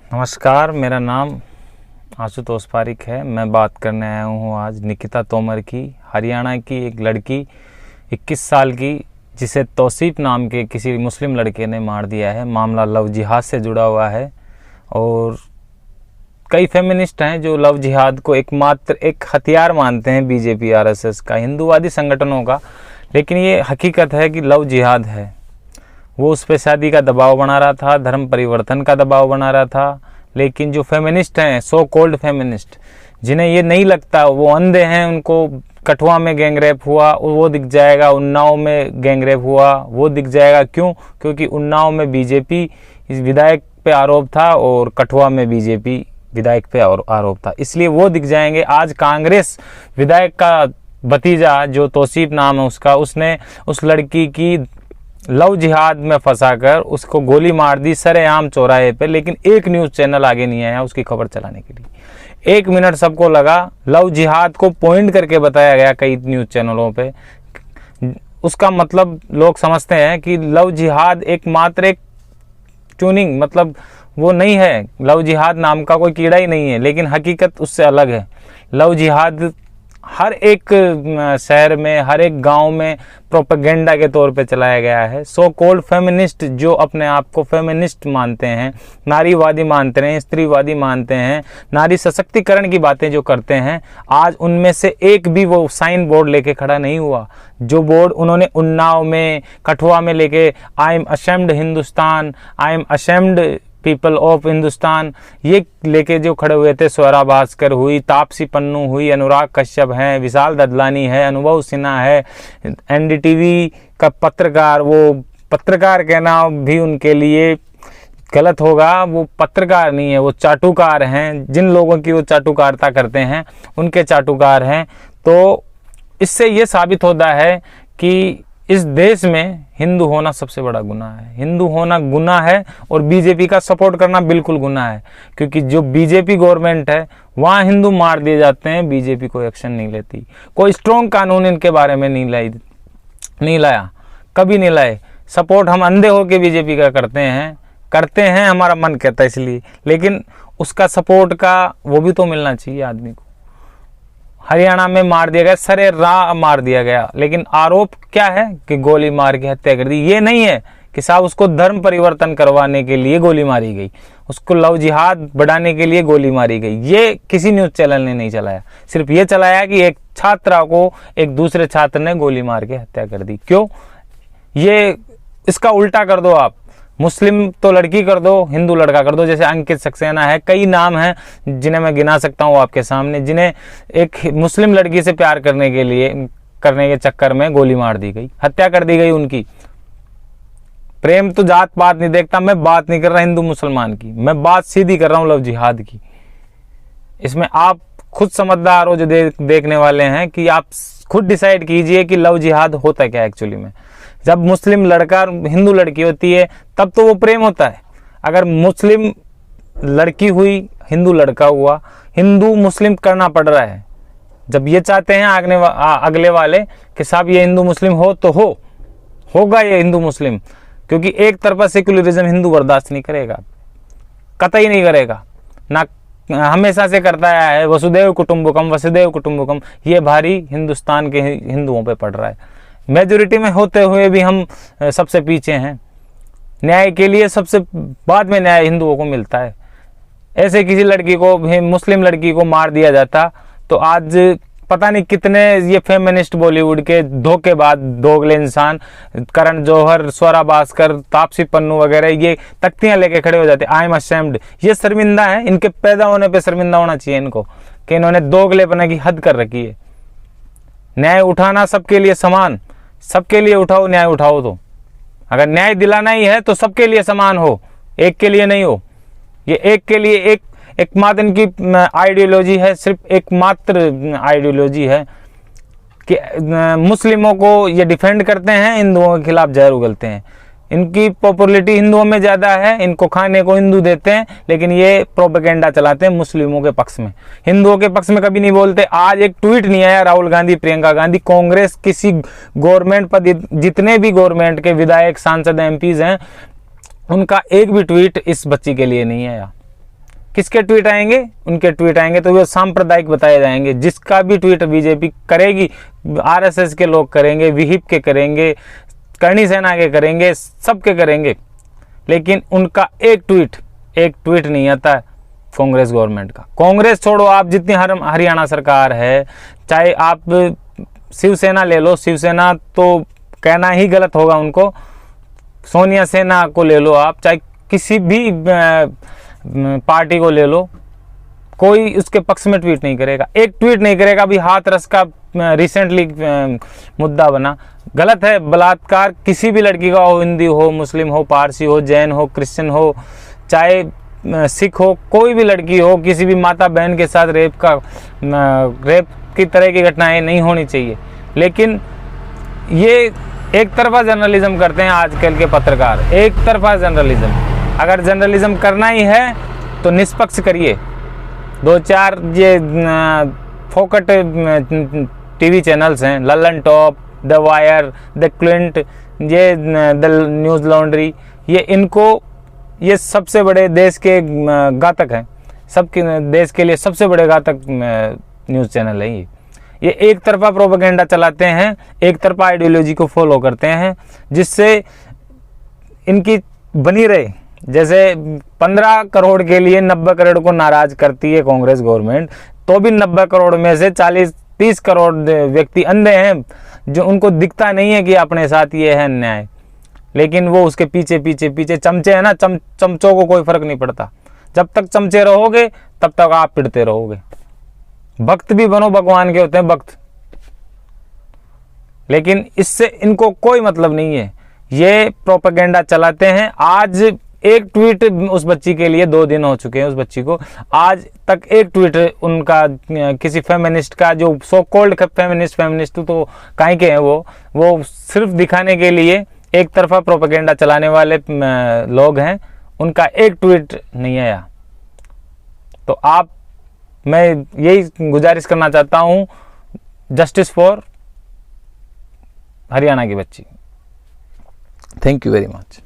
नमस्कार, मेरा नाम आशुतोष पारिक है। मैं बात करने आया हूँ आज निकिता तोमर की। हरियाणा की एक लड़की 21 साल की, जिसे तौसीफ नाम के किसी मुस्लिम लड़के ने मार दिया है। मामला लव जिहाद से जुड़ा हुआ है और कई फेमिनिस्ट हैं जो लव जिहाद को एकमात्र एक हथियार मानते हैं, बीजेपी आरएसएस का, हिंदूवादी संगठनों का। लेकिन ये हकीकत है कि लव जिहाद है। वो उस पर शादी का दबाव बना रहा था, धर्म परिवर्तन का दबाव बना रहा था। लेकिन जो फेमिनिस्ट हैं, सो कॉल्ड फेमिनिस्ट, जिन्हें ये नहीं लगता, वो अंधे हैं। उनको कठुआ में गैंगरेप हुआ वो दिख जाएगा, उन्नाव में गैंगरेप हुआ वो दिख जाएगा। क्यों? क्योंकि उन्नाव में बीजेपी इस विधायक पे आरोप था और कठुआ में बीजेपी विधायक पे आरोप था, इसलिए वो दिख जाएंगे। आज कांग्रेस विधायक का भतीजा, जो तौसीफ नाम है उसका, उसने उस लड़की की लव जिहाद में फंसाकर उसको गोली मार दी सरेआम चौराहे पे। लेकिन एक न्यूज़ चैनल आगे नहीं आया उसकी खबर चलाने के लिए। 1 मिनट सबको लगा, लव जिहाद को पॉइंट करके बताया गया कई न्यूज़ चैनलों पे। उसका मतलब लोग समझते हैं कि लव जिहाद एकमात्र एक ट्यूनिंग, मतलब वो नहीं है। लव जिहाद नाम का कोई कीड़ा ही नहीं है, लेकिन हकीकत उससे अलग है। लव जिहाद हर एक शहर में, हर एक गांव में प्रोपेगेंडा के तौर पे चलाया गया है। सो कॉल्ड फेमिनिस्ट, जो अपने आप को फेमिनिस्ट मानते हैं, नारीवादी मानते हैं, स्त्रीवादी मानते हैं, नारी सशक्तिकरण की बातें जो करते हैं, आज उनमें से एक भी वो साइन बोर्ड लेके खड़ा नहीं हुआ। जो बोर्ड उन्होंने उन्नाव में, कठुआ में लेके, I am ashamed Hindustan, I am ashamed people of Hindustan, ये लेके जो खड़े हुए थे, स्वरा भास्कर हुई, तापसी पन्नू हुई, अनुराग कश्यप हैं, विशाल ददलानी है, अनुभव सिन्हा है, एनडीटीवी का पत्रकार, वो पत्रकार कहना भी उनके लिए गलत होगा। वो पत्रकार नहीं है, वो चाटुकार हैं। जिन लोगों की वो चाटुकारिता करते हैं उनके चाटुकार हैं। तो इससे ये साबित होता है कि इस देश में हिंदू होना सबसे बड़ा गुनाह है। हिंदू होना गुनाह है और बीजेपी का सपोर्ट करना बिल्कुल गुनाह है। क्योंकि जो बीजेपी गवर्नमेंट है वहाँ हिंदू मार दिए जाते हैं, बीजेपी कोई एक्शन नहीं लेती। कोई स्ट्रॉन्ग कानून इनके बारे में नहीं लाया, कभी नहीं लाए। सपोर्ट हम अंधे होके बीजेपी का करते हैं, हमारा मन कहता है इसलिए। लेकिन उसका सपोर्ट का वो भी तो मिलना चाहिए आदमी को। हरियाणा में मार दिया गया, सरेराम मार दिया गया, लेकिन आरोप क्या है कि गोली मार के हत्या कर दी। ये नहीं है कि साहब उसको धर्म परिवर्तन करवाने के लिए गोली मारी गई, उसको लव जिहाद बढ़ाने के लिए गोली मारी गई। ये किसी न्यूज़ चैनल ने नहीं चलाया। सिर्फ ये चलाया कि एक छात्रा को एक दूसरे छात्र ने गोली मार के हत्या कर दी। क्यों? ये इसका उल्टा कर दो आप, मुस्लिम तो लड़की कर दो, हिंदू लड़का कर दो। जैसे अंकित सक्सेना है, कई नाम हैं जिन्हें मैं गिना सकता हूँ आपके सामने, जिन्हें एक मुस्लिम लड़की से प्यार करने के चक्कर में गोली मार दी गई, हत्या कर दी गई उनकी। प्रेम तो जात पात नहीं देखता। मैं बात नहीं कर रहा हिंदू मुसलमान की, मैं बात सीधी कर रहा हूँ लव जिहाद की। इसमें आप खुद समझदार हो जो देखने वाले हैं, कि आप खुद डिसाइड कीजिए कि लव जिहाद होता क्या है एक्चुअली में। जब मुस्लिम लड़का हिंदू लड़की होती है तब तो वो प्रेम होता है। अगर मुस्लिम लड़की हुई, हिंदू लड़का हुआ, हिंदू मुस्लिम करना पड़ रहा है। जब ये चाहते हैं अगले वाले कि साहब ये हिंदू मुस्लिम हो, तो होगा ये हिंदू मुस्लिम। क्योंकि एक तरफा सेक्युलरिज्म हिंदू बर्दाश्त नहीं करेगा, कतई नहीं करेगा। ना हमेशा से करता आया है वसुदेव कुटुंबकम। ये भारी हिंदुस्तान के हिंदुओं पे पड़ रहा है। मेजोरिटी में होते हुए भी हम सबसे पीछे हैं। न्याय के लिए सबसे बाद में न्याय हिंदुओं को मिलता है। ऐसे किसी लड़की को, मुस्लिम लड़की को मार दिया जाता तो आज पता नहीं कितने ये फेमिनिस्ट बॉलीवुड के धोखेबाज, दोगले इंसान, करण जौहर, स्वरा भास्कर, तापसी पन्नू वगैरह, ये तख्तियां लेके खड़े हो जाते। I am ashamed. ये शर्मिंदा है, इनके पैदा होने पे शर्मिंदा होना चाहिए इनको, कि इन्होंने दोगलेपना की हद कर रखी है। न्याय उठाना सबके लिए समान, सबके लिए उठाओ, न्याय उठाओ। तो अगर न्याय दिलाना ही है तो सबके लिए समान हो, एक के लिए नहीं हो। ये एक के लिए एकमात्र इनकी आइडियोलॉजी है, सिर्फ एकमात्र आइडियोलॉजी है कि मुस्लिमों को ये डिफेंड करते हैं, हिंदुओं के खिलाफ जहर उगलते हैं। इनकी पॉपुलैरिटी हिंदुओं में ज़्यादा है, इनको खाने को हिंदू देते हैं, लेकिन ये प्रोपेगेंडा चलाते हैं मुस्लिमों के पक्ष में, हिंदुओं के पक्ष में कभी नहीं बोलते। आज एक ट्वीट नहीं आया राहुल गांधी, प्रियंका गांधी, कांग्रेस किसी गवर्नमेंट पर, जितने भी गवर्नमेंट के विधायक, सांसद, एमपीज हैं, उनका एक भी ट्वीट इस बच्ची के लिए नहीं आया। किसके ट्वीट आएंगे? उनके ट्वीट आएंगे तो वे सांप्रदायिक बताए जाएंगे। जिसका भी ट्वीट बीजेपी करेगी, आरएसएस के लोग करेंगे, विहिप के करेंगे, करणी सेना के करेंगे, सबके करेंगे, लेकिन उनका एक ट्वीट नहीं आता है कांग्रेस गवर्नमेंट का। कांग्रेस छोड़ो, आप जितनी हरियाणा सरकार है, चाहे आप शिवसेना ले लो, शिवसेना तो कहना ही गलत होगा उनको, सोनिया सेना को ले लो आप, चाहे किसी भी पार्टी को ले लो, कोई उसके पक्ष में ट्वीट नहीं करेगा, एक ट्वीट नहीं करेगा। अभी हाथरस का रिसेंटली मुद्दा बना, गलत है। बलात्कार किसी भी लड़की का हो, हिंदी हो, मुस्लिम हो, पारसी हो, जैन हो, क्रिश्चियन हो, चाहे सिख हो, कोई भी लड़की हो, किसी भी माता बहन के साथ रेप की तरह की घटनाएं नहीं होनी चाहिए। लेकिन ये एक तरफा जर्नलिज्म करते हैं आजकल के पत्रकार, एक तरफा जर्नलिज्म। अगर जर्नलिज्म करना ही है तो निष्पक्ष करिए। 2-4 ये फोकट टीवी चैनल्स हैं, Lalan top, the wire, the Clint, ये द न्यूज़ लॉन्ड्री, ये सबसे बड़े देश के घातक हैं, सबके देश के लिए सबसे बड़े घातक न्यूज़ चैनल है ये एक तरफा प्रोपेगेंडा चलाते हैं, एक तरफा आइडियोलॉजी को फॉलो करते हैं, जिससे इनकी बनी रहे। जैसे 15 करोड़ के लिए 90 करोड़ को नाराज करती है कांग्रेस गवर्नमेंट, तो भी 90 करोड़ में से 40-30 करोड़ व्यक्ति अंधे हैं, जो उनको दिखता नहीं है कि अपने साथ ये है अन्याय, लेकिन वो उसके पीछे चमचे हैं ना, चमचों को कोई फर्क नहीं पड़ता। जब तक चमचे रहोगे तब तक आप पिटते रहोगे। भक्त भी बनो, भगवान के होते हैं भक्त, लेकिन इससे इनको कोई मतलब नहीं है। ये प्रोपेगेंडा चलाते हैं। आज एक ट्वीट उस बच्ची के लिए 2 दिन हो चुके हैं, उस बच्ची को आज तक एक ट्वीट उनका किसी फेमिनिस्ट का, जो सो कॉल्ड फेमिनिस्ट तो काहे के हैं वो सिर्फ दिखाने के लिए एक तरफा प्रोपेगेंडा चलाने वाले लोग हैं, उनका एक ट्वीट नहीं आया। तो मैं यही गुजारिश करना चाहता हूं, जस्टिस फॉर हरियाणा की बच्ची। Thank you very much.